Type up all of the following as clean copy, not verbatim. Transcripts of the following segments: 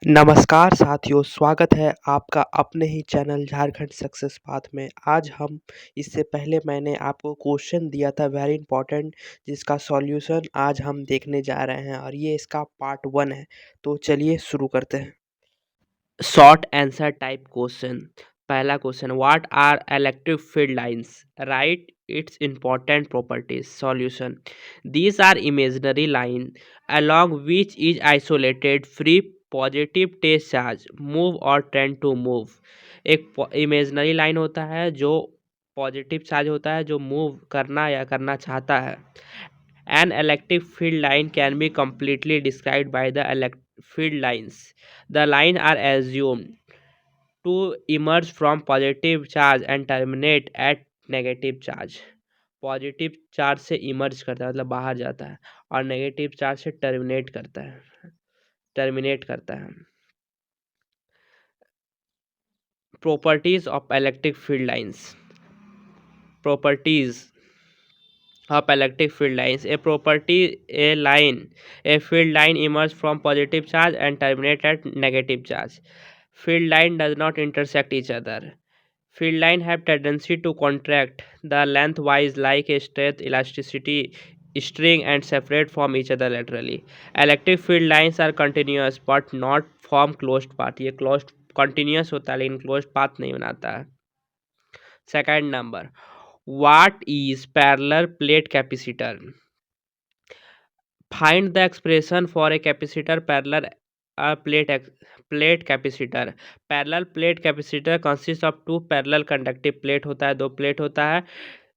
नमस्कार साथियों, स्वागत है आपका अपने ही चैनल झारखंड सक्सेस पाथ में। आज हम इससे पहले मैंने आपको क्वेश्चन दिया था वेरी इंपॉर्टेंट, जिसका सॉल्यूशन आज हम देखने जा रहे हैं और ये इसका पार्ट 1 है। तो चलिए शुरू करते हैं। Short answer type question. पहला question, what are electric field lines? Write its important properties. Solution, these are imaginary line along which is isolated free positive test charge move or tend to move। एक imaginary line होता है जो positive charge होता है, जो move करना या करना चाहता है। An electric field line can be completely described by the field lines. The lines are assumed to emerge from positive charge and terminate at negative charge। Positive charge से emerge करता है मतलब बाहर जाता है, और नेगेटिव चार्ज से terminate करता है। Properties of electric field lines. Properties of electric field lines. A field line emerges from positive charge and terminates at negative charge. Field line does not intersect each other. Field line have tendency to contract the lengthwise like a straight elasticity string and separate from each other laterally. Electric field lines are continuous but not form closed path। ये closed continuous होता है लेकिन closed path नहीं बनाता है। Second number, what is parallel plate capacitor? Find the expression for a capacitor parallel a plate capacitor। Parallel plate capacitor consist of two parallel conductive plate होता है, दो प्लेट होता है।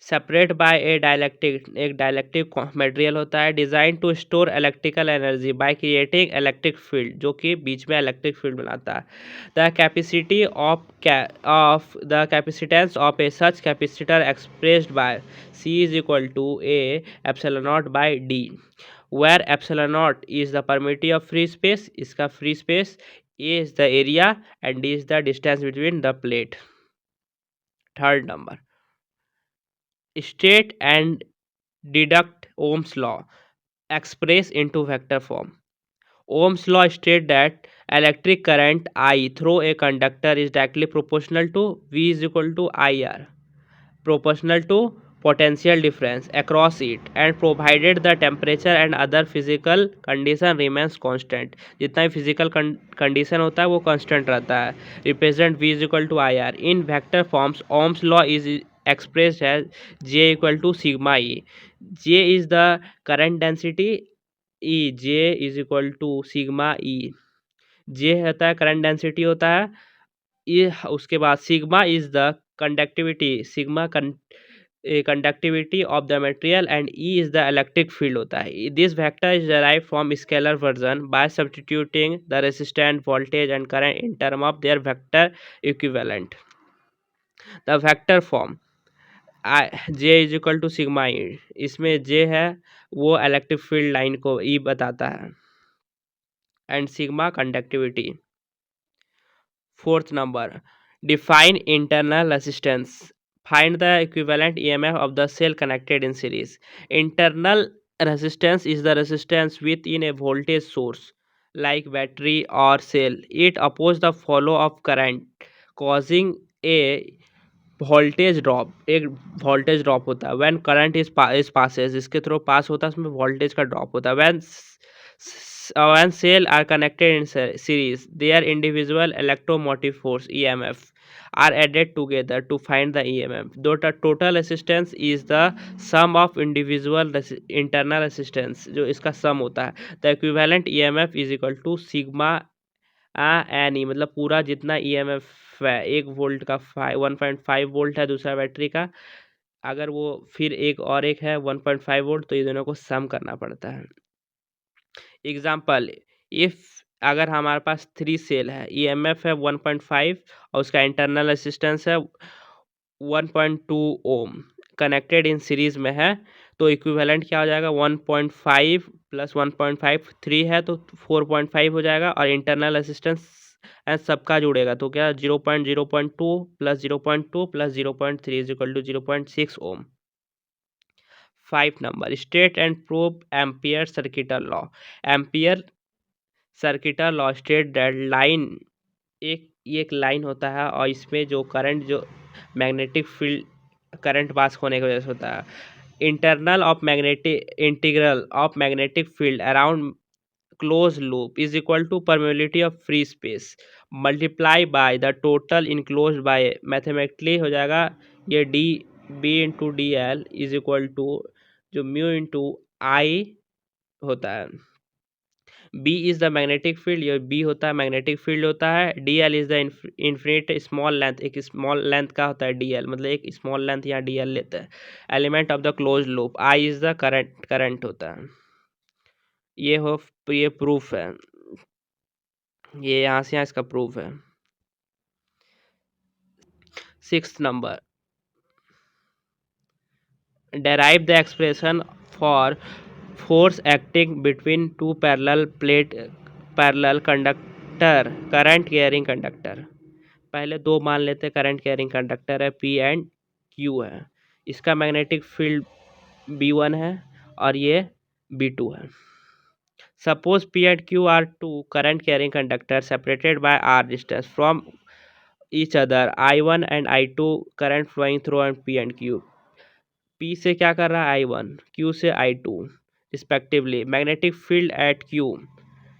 सेपरेट बाय ए डाइलेक्ट्रिक, एक dielectric material होता है। Design to store electrical energy by creating electric field, जो कि बीच में इलेक्ट्रिक फील्ड बनाता है। The capacity of the capacitance of a such capacitor expressed by C is equal to A epsilon naught by D, where epsilon naught is the permittivity of free space, इसका free space, A is the area and D is the distance between the plate। Third number, state and deduct Ohm's law, express into vector form। Ohm's law states that electric current I through a conductor is directly proportional to V is equal to IR, proportional to potential difference across it, and provided the temperature and other physical condition remains constant। जितना भी physical condition होता है वो constant रहता है। Represent V is equal to I R in vector forms. Ohm's law is expressed as J equal to sigma E। J is the current density, E J is equal to sigma E। J होता है current density होता है, ये उसके बाद sigma is the conductivity, sigma conductivity of the material, and E is the electric field होता है। This vector is derived from scalar version by substituting the resistant voltage and current in term of their vector equivalent. The vector form J is equal to sigma E, इसमें J है वो electric field line को ई बताता है, and sigma conductivity. Fourth number, define internal resistance. Find the equivalent EMF of the cell connected in series। Internal resistance is the resistance within a voltage source like battery or cell। It opposes the flow of current causing a voltage drop, एक voltage drop होता है। When current is passes, इसके through pass होता है, उसमें voltage का drop होता है। When cell are connected in series, their individual electromotive force EMF are added together to find the EMF। The total resistance is the sum of individual internal resistance, जो इसका सम होता है। The equivalent EMF is equal to sigma N E, मतलब पूरा जितना EMF है, 1 volt का 1.5 volt है दूसरा बैटरी का, अगर वो फिर एक है 1.5 वोल्ट, तो ये दोनों को सम करना पड़ता है। एग्जाम्पल, इफ अगर हमारे पास 3 सेल है, EMF है 1.5 और उसका इंटरनल रेसिस्टेंस है 1.2 ओम, कनेक्टेड इन सीरीज में है, तो इक्विवेलेंट क्या हो जाएगा? 1.5 प्लस 1.5 3 है तो 4.5 हो जाएगा, और इंटरनल रेसिस्टेंस सबका जुड़ेगा तो क्या 0.0.2 plus 0.2 plus 0.3 is equal to 0.6 ohm. 5 number, state and prove Ampere circuital law. Ampere circuital law state that line एक लाइन होता है और इसमें जो करंट जो मैग्नेटिक फील्ड करंट पास होने की वजह से होता है। Integral of magnetic field around close loop is equal to permeability of free space multiply by the total enclose by mathematically हो जाएगा ये D B into D L is equal to जो म्यू इंटू आई होता है। B is the magnetic field, ये B होता है magnetic field होता है। D L is the infinite small length, एक स्मॉल लेंथ का होता है डी एल, मतलब एक स्मॉल लेंथ यहाँ डी एल लेते हैं। Element of the close loop I is the current होता है। ये प्रूफ है, ये यहाँ से यहाँ इसका प्रूफ है। 6th number, derive the expression for force acting between two parallel conductor current carrying conductor। पहले दो मान लेते हैं करंट कैरिंग कंडक्टर है P एंड Q है, इसका मैग्नेटिक फील्ड B1 है और ये B2 है। Suppose P and Q are two current carrying conductor separated by R distance from each other, I1 and I2 current flowing through and P and Q। P से क्या कर रहा है I1, Q से I2 respectively. Magnetic field at Q,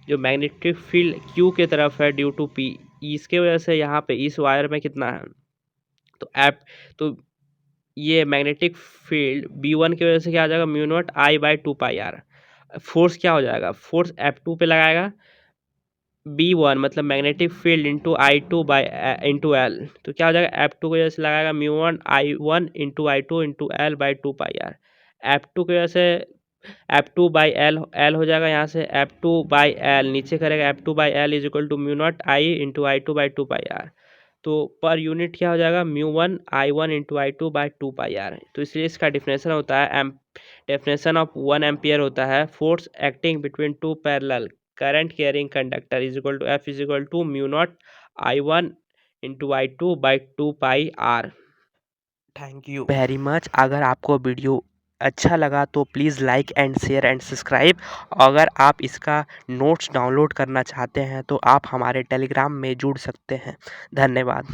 जो magnetic field Q के तरफ है ड्यू टू P, इसके वजह से यहाँ पे इस वायर में कितना है तो ये मैग्नेटिक फील्ड B1 की वजह से क्या आ जाएगा mu naught I by 2πr। Force क्या हो जाएगा, फोर्स F2 पे लगाएगा B1 मतलब magnetic field into I2 by into L, तो क्या हो जाएगा F2 की वजह से लगाएगा म्यू1 I1 into I2 into L by 2πr। F2 की वजह से F2 बाई एल हो जाएगा, यहाँ से F2 बाई एल नीचे करेगा F2 by L is equal to mu naught I into I2 by 2πr। तो पर यूनिट क्या हो जाएगा म्यू1 I1 into I2 by 2πr। तो इसलिए इसका डिफिनेशन होता है डेफिनेशन ऑफ 1 एम्पियर होता है force acting between two parallel current carrying conductor is equal to F is equal to mu naught I1 into I2 by 2πr। Thank you very much. अगर आपको video अच्छा लगा तो please like and share and subscribe. अगर आप इसका notes download करना चाहते हैं तो आप हमारे टेलीग्राम में जुड़ सकते हैं। धन्यवाद।